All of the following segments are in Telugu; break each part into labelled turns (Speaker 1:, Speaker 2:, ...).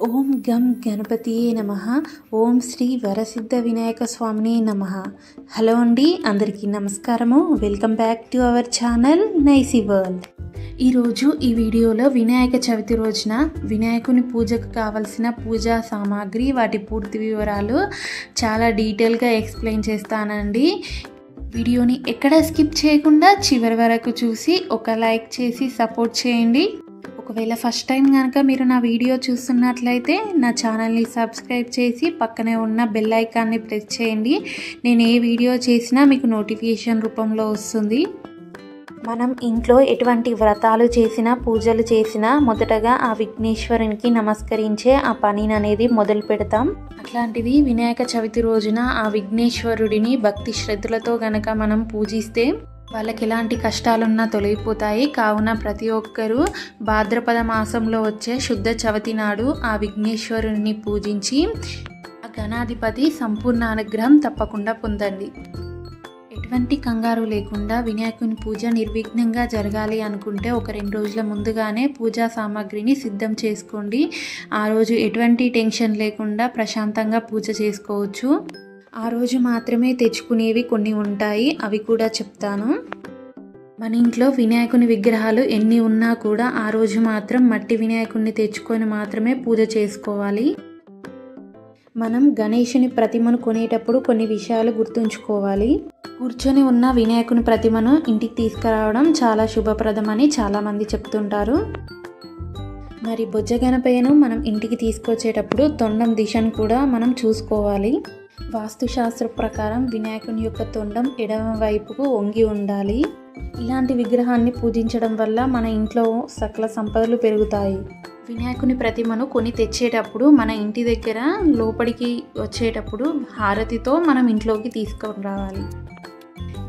Speaker 1: ఓం గం గణపతియే నమః. ఓం శ్రీ వరసిద్ధ వినాయక స్వామినే నమః. హలో అండి, అందరికీ నమస్కారము. Welcome back to our channel nicey world. ఈరోజు ఈ వీడియోలో వినాయక చవితి రోజున వినాయకుని పూజకు కావలసిన పూజా సామాగ్రి, వాటి పూర్తి వివరాలు చాలా డీటెయిల్గా ఎక్స్ప్లెయిన్ చేస్తానండి. వీడియోని ఎక్కడ స్కిప్ చేయకుండా చివరి వరకు చూసి ఒక లైక్ చేసి సపోర్ట్ చేయండి. ఒకవేళ ఫస్ట్ టైం కనుక మీరు నా వీడియో చూస్తున్నట్లయితే నా ఛానల్ని సబ్స్క్రైబ్ చేసి పక్కనే ఉన్న బెల్ ఐకాన్ని ప్రెస్ చేయండి. నేను ఏ వీడియో చేసినా మీకు నోటిఫికేషన్ రూపంలో వస్తుంది. మనం ఇంట్లో ఎటువంటి వ్రతాలు చేసినా, పూజలు చేసినా మొదటగా ఆ విఘ్నేశ్వరునికి నమస్కరించే ఆ పనిని అనేది మొదలు పెడతాం. అట్లాంటిది వినాయక చవితి రోజున ఆ విఘ్నేశ్వరుడిని భక్తి శ్రద్ధలతో గనక మనం పూజిస్తే వాళ్ళకి ఎలాంటి కష్టాలున్నా తొలగిపోతాయి. కావున ప్రతి ఒక్కరూ భాద్రపద మాసంలో వచ్చే శుద్ధ చవితి నాడు ఆ విఘ్నేశ్వరుని పూజించి ఆ గణాధిపతి సంపూర్ణ అనుగ్రహం తప్పకుండా పొందండి. ఎటువంటి కంగారు లేకుండా వినాయకుని పూజ నిర్విఘ్నంగా జరగాలి అనుకుంటే ఒక 2 రోజుల ముందుగానే పూజా సామాగ్రిని సిద్ధం చేసుకోండి. ఆ రోజు ఎటువంటి టెన్షన్ లేకుండా ప్రశాంతంగా పూజ చేసుకోవచ్చు. ఆ రోజు మాత్రమే తెచ్చుకునేవి కొన్ని ఉంటాయి, అవి కూడా చెప్తాను. మన ఇంట్లో వినాయకుని విగ్రహాలు ఎన్ని ఉన్నా కూడా ఆ రోజు మాత్రం మట్టి వినాయకుడిని తెచ్చుకొని మాత్రమే పూజ చేసుకోవాలి. మనం గణేశుని ప్రతిమను కొనేటప్పుడు కొన్ని విషయాలు గుర్తుంచుకోవాలి. కూర్చొని ఉన్న వినాయకుని ప్రతిమను ఇంటికి తీసుకురావడం చాలా శుభప్రదమని చాలామంది చెప్తుంటారు. మరి బొజ్జ గణపయ్యను మనం ఇంటికి తీసుకొచ్చేటప్పుడు తొండం దిశను కూడా మనం చూసుకోవాలి. వాస్తుశాస్త్ర ప్రకారం వినాయకుని యొక్క తొండం ఎడమ వైపుకు వంగి ఉండాలి. ఇలాంటి విగ్రహాన్ని పూజించడం వల్ల మన ఇంట్లో సకల సంపదలు పెరుగుతాయి. వినాయకుని ప్రతిమను కొని తెచ్చేటప్పుడు మన ఇంటి దగ్గర లోపలికి వచ్చేటప్పుడు హారతితో మనం ఇంట్లోకి తీసుకొని రావాలి.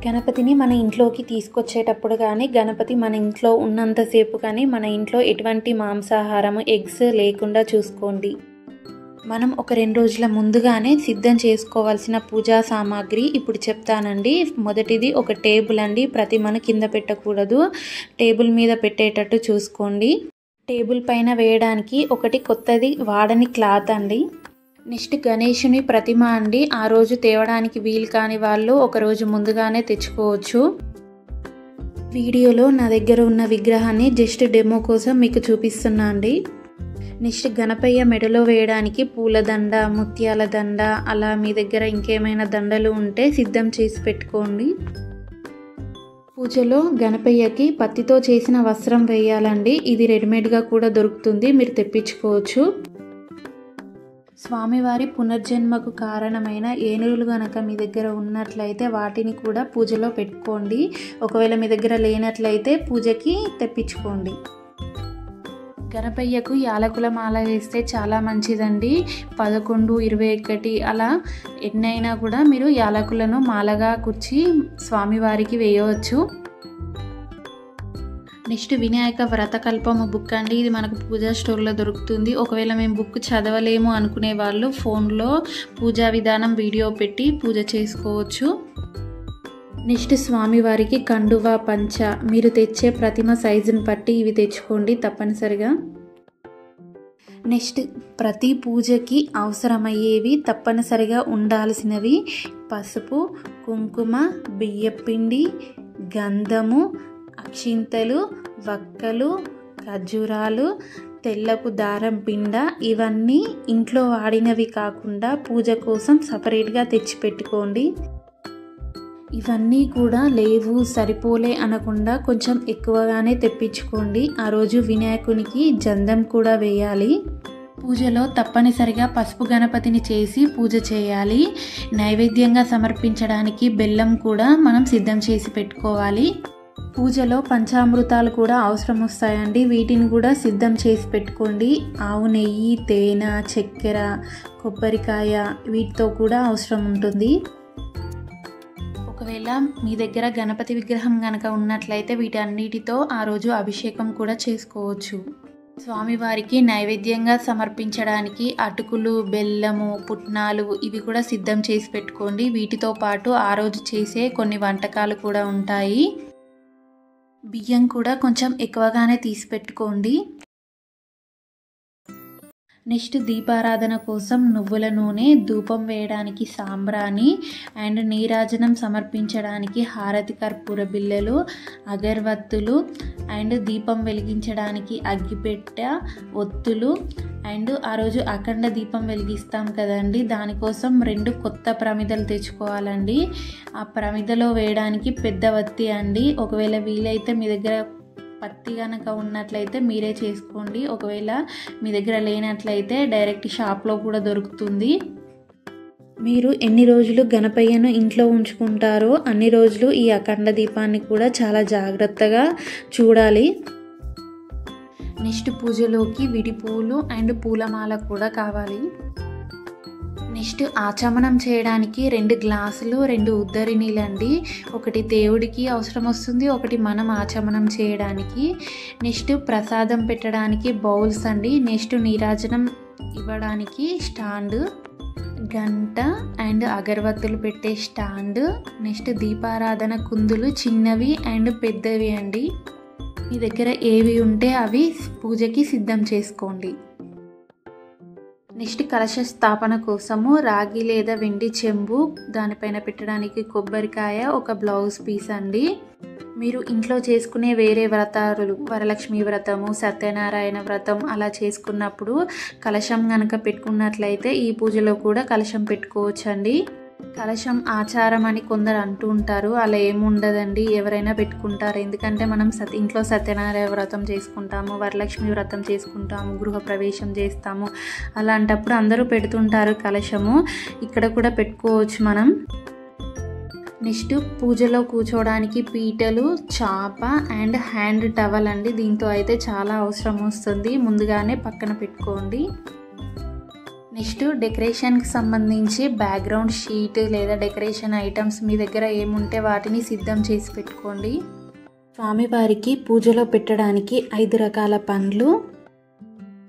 Speaker 1: గణపతిని మన ఇంట్లోకి తీసుకొచ్చేటప్పుడు కానీ, గణపతి మన ఇంట్లో ఉన్నంతసేపు కానీ మన ఇంట్లో ఎటువంటి మాంసాహారము, ఎగ్స్ లేకుండా చూసుకోండి. మనం ఒక 2 రోజుల ముందుగానే సిద్ధం చేసుకోవాల్సిన పూజా సామాగ్రి ఇప్పుడు చెప్తానండి. మొదటిది ఒక టేబుల్ అండి. ప్రతిమను కింద పెట్టకూడదు, టేబుల్ మీద పెట్టేటట్టు చూసుకోండి. టేబుల్ పైన వేయడానికి ఒకటి కొత్తది వాడని క్లాత్ అండి. నెక్స్ట్ గణేశుని ప్రతిమ అండి. ఆ రోజు తేవడానికి వీలు కాని వాళ్ళు ఒక రోజు ముందుగానే తెచ్చుకోవచ్చు. వీడియోలో నా దగ్గర ఉన్న విగ్రహాన్ని జస్ట్ డెమో కోసం మీకు చూపిస్తున్నా అండి. నెక్స్ట్ గణపయ్య మెడలో వేయడానికి పూలదండ, ముత్యాల దండ, అలా మీ దగ్గర ఇంకేమైనా దండలు ఉంటే సిద్ధం చేసి పెట్టుకోండి. పూజలో గణపయ్యకి పత్తితో చేసిన వస్త్రం వేయాలండి. ఇది రెడీమేడ్గా కూడా దొరుకుతుంది, మీరు తెప్పించుకోవచ్చు. స్వామివారి పునర్జన్మకు కారణమైన ఏనుగులు గనక మీ దగ్గర ఉన్నట్లయితే వాటిని కూడా పూజలో పెట్టుకోండి. ఒకవేళ మీ దగ్గర లేనట్లయితే పూజకి తెప్పించుకోండి. గణపయ్యకు యాలకుల మాల వేస్తే చాలా మంచిదండి. 11, 21 అలా ఎన్నైనా కూడా మీరు యాలకులను మాలగా కుర్చి స్వామివారికి వేయవచ్చు. నెక్స్ట్ వినాయక వ్రతకల్పము బుక్ అండి. ఇది మనకు పూజా స్టోర్లో దొరుకుతుంది. ఒకవేళ మేము బుక్ చదవలేము అనుకునే వాళ్ళు ఫోన్లో పూజా విధానం వీడియో పెట్టి పూజ చేసుకోవచ్చు. నెక్స్ట్ స్వామివారికి కండువా, పంచ, మీరు తెచ్చే ప్రతిమ సైజుని బట్టి ఇవి తెచ్చుకోండి తప్పనిసరిగా. నెక్స్ట్ ప్రతి పూజకి అవసరమయ్యేవి తప్పనిసరిగా ఉండాల్సినవి పసుపు, కుంకుమ, బియ్యపిండి, గంధము, అక్షింతలు, వక్కలు, ఖర్జూరాలు, తెల్లపు దారం పిండ. ఇవన్నీ ఇంట్లో వాడినవి కాకుండా పూజ కోసం సపరేట్గా తెచ్చిపెట్టుకోండి. ఇవన్నీ కూడా లేవు, సరిపోలే అనకుండా కొంచెం ఎక్కువగానే తెప్పించుకోండి. ఆ రోజు వినాయకునికి జందం కూడా వేయాలి. పూజలో తప్పనిసరిగా పసుపు గణపతిని చేసి పూజ చేయాలి. నైవేద్యంగా సమర్పించడానికి బెల్లం కూడా మనం సిద్ధం చేసి పెట్టుకోవాలి. పూజలో పంచామృతాలు కూడా అవసరం వస్తాయండి. వీటిని కూడా సిద్ధం చేసి పెట్టుకోండి. ఆవు నెయ్యి, తేనె, చక్కెర, కొబ్బరికాయ వీటితో కూడా అవసరం ఉంటుంది. ఒకవేళ మీ దగ్గర గణపతి విగ్రహం కనుక ఉన్నట్లయితే వీటన్నిటితో ఆ రోజు అభిషేకం కూడా చేసుకోవచ్చు. స్వామివారికి నైవేద్యంగా సమర్పించడానికి అటుకులు, బెల్లము, పుట్నాలు ఇవి కూడా సిద్ధం చేసి పెట్టుకోండి. వీటితో పాటు ఆ రోజు చేసే కొన్ని వంటకాలు కూడా ఉంటాయి. బియ్యం కూడా కొంచెం ఎక్కువగానే తీసి పెట్టుకోండి. నెక్స్ట్ దీపారాధన కోసం నువ్వుల నూనె, ధూపం వేయడానికి సాంబ్రాణి అండ్ నీరాజనం సమర్పించడానికి హారతి కర్పూర బిళ్ళలు, అగరవత్తులు అండ్ దీపం వెలిగించడానికి అగ్గిపెట్టె, ఒత్తులు అండ్ ఆ రోజు అఖండ దీపం వెలిగిస్తాం కదండి, దానికోసం 2 కొత్త ప్రమిదలు తెచ్చుకోవాలండి. ఆ ప్రమిదలో వేయడానికి పెద్ద వత్తి అండి. ఒకవేళ వీలైతే మీ దగ్గర పత్తి కనుక ఉన్నట్లయితే మీరే చేసుకోండి. ఒకవేళ మీ దగ్గర లేనట్లయితే డైరెక్ట్ షాప్లో కూడా దొరుకుతుంది. మీరు ఎన్ని రోజులు గణపయ్యను ఇంట్లో ఉంచుకుంటారో అన్ని రోజులు ఈ అఖండ దీపాన్ని కూడా చాలా జాగ్రత్తగా చూడాలి. నెక్స్ట్ పూజలోకి విడి పూలు అండ్ పూలమాల కూడా కావాలి. నెక్స్ట్ ఆచమనం చేయడానికి 2 గ్లాసులు, 2 ఉద్దరి నీళ్ళండి. ఒకటి దేవుడికి అవసరం వస్తుంది, ఒకటి మనం ఆచమనం చేయడానికి. నెక్స్ట్ ప్రసాదం పెట్టడానికి బౌల్స్ అండి. నెక్స్ట్ నీరాజనం ఇవ్వడానికి స్టాండ్, గంట అండ్ అగరవత్తులు పెట్టే స్టాండ్. నెక్స్ట్ దీపారాధన కుందులు చిన్నవి అండ్ పెద్దవి అండి. మీ దగ్గర ఏవి ఉంటే అవి పూజకి సిద్ధం చేసుకోండి. నెక్స్ట్ కలశ స్థాపన కోసము రాగి లేదా వెండి చెంబు, దానిపైన పెట్టడానికి కొబ్బరికాయ, ఒక బ్లౌజ్ పీస్ అండి. మీరు ఇంట్లో చేసుకునే వేరే వ్రతాలు, వరలక్ష్మి వ్రతము, సత్యనారాయణ వ్రతం అలా చేసుకున్నప్పుడు కలశం కనుక పెట్టుకున్నట్లయితే ఈ పూజలో కూడా కలశం పెట్టుకోవచ్చండి. కలశం ఆచారం అని కొందరు అంటూ ఉంటారు, అలా ఏముండదండి, ఎవరైనా పెట్టుకుంటారు. ఎందుకంటే మనం ఇంట్లో సత్యనారాయణ వ్రతం చేసుకుంటాము, వరలక్ష్మి వ్రతం చేసుకుంటాము, గృహప్రవేశం చేస్తాము. అలాంటప్పుడు అందరూ పెడుతుంటారు కలశము, ఇక్కడ కూడా పెట్టుకోవచ్చు మనం. నెక్స్ట్ పూజలో కూర్చోవడానికి పీటలు, చాప అండ్ హ్యాండ్ టవల్ అండి. దీంతో అయితే చాలా అవసరం వస్తుంది, ముందుగానే పక్కన పెట్టుకోండి. నెక్స్ట్ డెకరేషన్కి సంబంధించి బ్యాక్గ్రౌండ్ షీట్ లేదా డెకరేషన్ ఐటమ్స్ మీ దగ్గర ఏముంటే వాటిని సిద్ధం చేసి పెట్టుకోండి. స్వామివారికి పూజలో పెట్టడానికి 5 రకాల పండ్లు.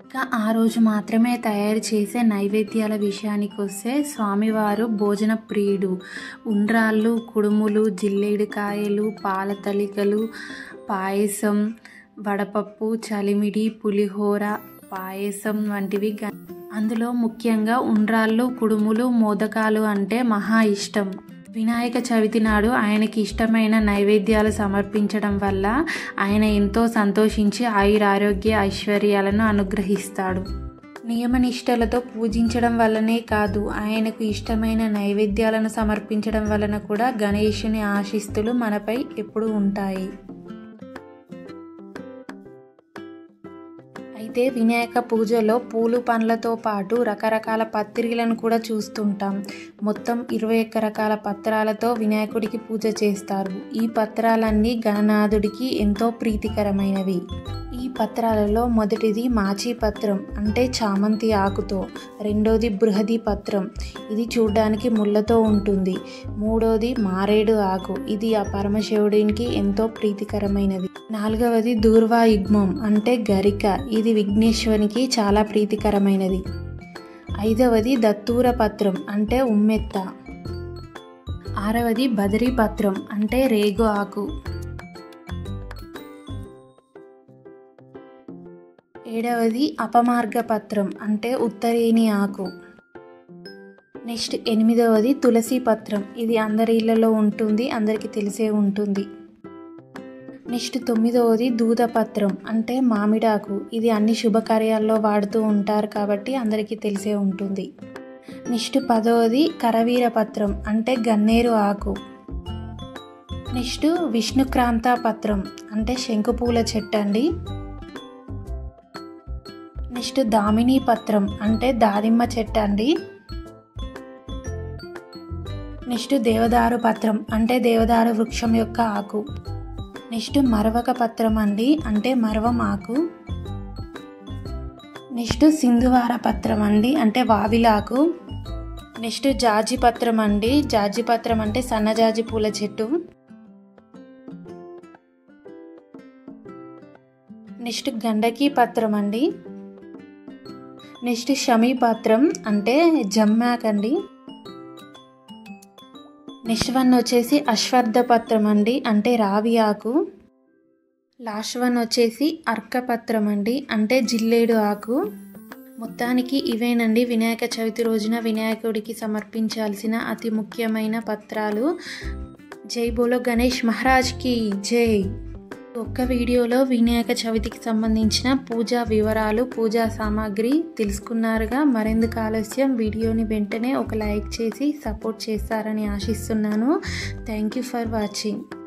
Speaker 1: ఇంకా ఆ రోజు మాత్రమే తయారు చేసే నైవేద్యాల విషయానికి వస్తే స్వామివారు భోజన ప్రియుడు. ఉండ్రాళ్ళు, కుడుములు, జిల్లేడుకాయలు, పాల తలికలు, పాయసం, వడపప్పు, చలిమిడి, పులిహోర, పాయసం వంటివి. అందులో ముఖ్యంగా ఉండ్రాళ్ళు, కుడుములు, మోదకాలు అంటే మహా ఇష్టం. వినాయక చవితి నాడు ఆయనకి ఇష్టమైన నైవేద్యాలు సమర్పించడం వల్ల ఆయన ఎంతో సంతోషించి ఆయురారోగ్య ఐశ్వర్యాలను అనుగ్రహిస్తాడు. నియమనిష్టలతో పూజించడం వల్లనే కాదు, ఆయనకు ఇష్టమైన నైవేద్యాలను సమర్పించడం వలన కూడా గణేశుని ఆశీస్సులు మనపై ఎప్పుడూ ఉంటాయి. అయితే వినాయక పూజలో పూలు, పండ్లతో పాటు రకరకాల పత్రికలను కూడా చూస్తుంటాం. మొత్తం 21 రకాల పత్రాలతో వినాయకుడికి పూజ చేస్తారు. ఈ పత్రాలన్నీ గణనాథుడికి ఎంతో ప్రీతికరమైనవి. ఈ పత్రాలలో మొదటిది మాచి పత్రం అంటే చామంతి ఆకుతో, రెండోది బృహది పత్రం, ఇది చూడ్డానికి ముళ్ళతో ఉంటుంది, మూడోది మారేడు ఆకు, ఇది ఆ పరమశివుడికి ఎంతో ప్రీతికరమైనది, నాలుగవది దూర్వాయుగ్మం అంటే గరిక, ఇది విఘ్నేశ్వరునికి చాలా ప్రీతికరమైనది, ఐదవది దత్తూర పత్రం అంటే ఉమ్మెత్త, ఆరవది బదరీ పత్రం అంటే రేగు ఆకు, ఏడవది అపమార్గ పత్రం అంటే ఉత్తరేణి ఆకు, నెక్స్ట్ 8వది తులసి పత్రం, ఇది అందరి ఇళ్లలో ఉంటుంది, అందరికీ తెలిసే ఉంటుంది. నెక్స్ట్ 9వది దూద పత్రం అంటే మామిడాకు, ఇది అన్ని శుభకార్యాల్లో వాడుతూ ఉంటారు కాబట్టి అందరికీ తెలిసే ఉంటుంది. నెక్స్ట్ 10వది కరవీర పత్రం అంటే గన్నేరు ఆకు. నెక్స్ట్ విష్ణుక్రాంత పత్రం అంటే శంకుపూల చెట్టు అండి. నెక్స్ట్ దామిని పత్రం అంటే దానిమ్మ చెట్టు అండి. నెక్స్ట్ దేవదారు పత్రం అంటే దేవదారు వృక్షం యొక్క ఆకు. నెక్స్ట్ మరవక పత్రం అండి అంటే మరవం ఆకు. నెక్స్ట్ సింధువార పత్రం అండి అంటే వావిలాకు. నెక్స్ట్ జాజి పత్రం అండి, జాజి పత్రం అంటే సన్నజాజి పూల చెట్టు. నెక్స్ట్ గండకి పత్రం అండి. నెక్స్ట్ షమీ పత్రం అంటే జమ్మాక్ అండి. నెక్స్ట్ వన్ వచ్చేసి అశ్వర్థ పత్రం అండి అంటే రావి ఆకు. లాస్ట్ వన్ వచ్చేసి అర్కపత్రం అండి అంటే జిల్లేడు ఆకు. మొత్తానికి ఇవేనండి వినాయక చవితి రోజున వినాయకుడికి సమర్పించాల్సిన అతి ముఖ్యమైన పత్రాలు. జై బోలో గణేష్ మహారాజ్కి జై. ఒక్క వీడియోలో వినాయక చవితికి సంబంధించిన పూజా వివరాలు, పూజా సామాగ్రి తెలుసుకున్నారుగా. మరెందుకు ఆలస్యం, వీడియోని వెంటనే ఒక లైక్ చేసి సపోర్ట్ చేస్తారని ఆశిస్తున్నాను. Thank you for watching.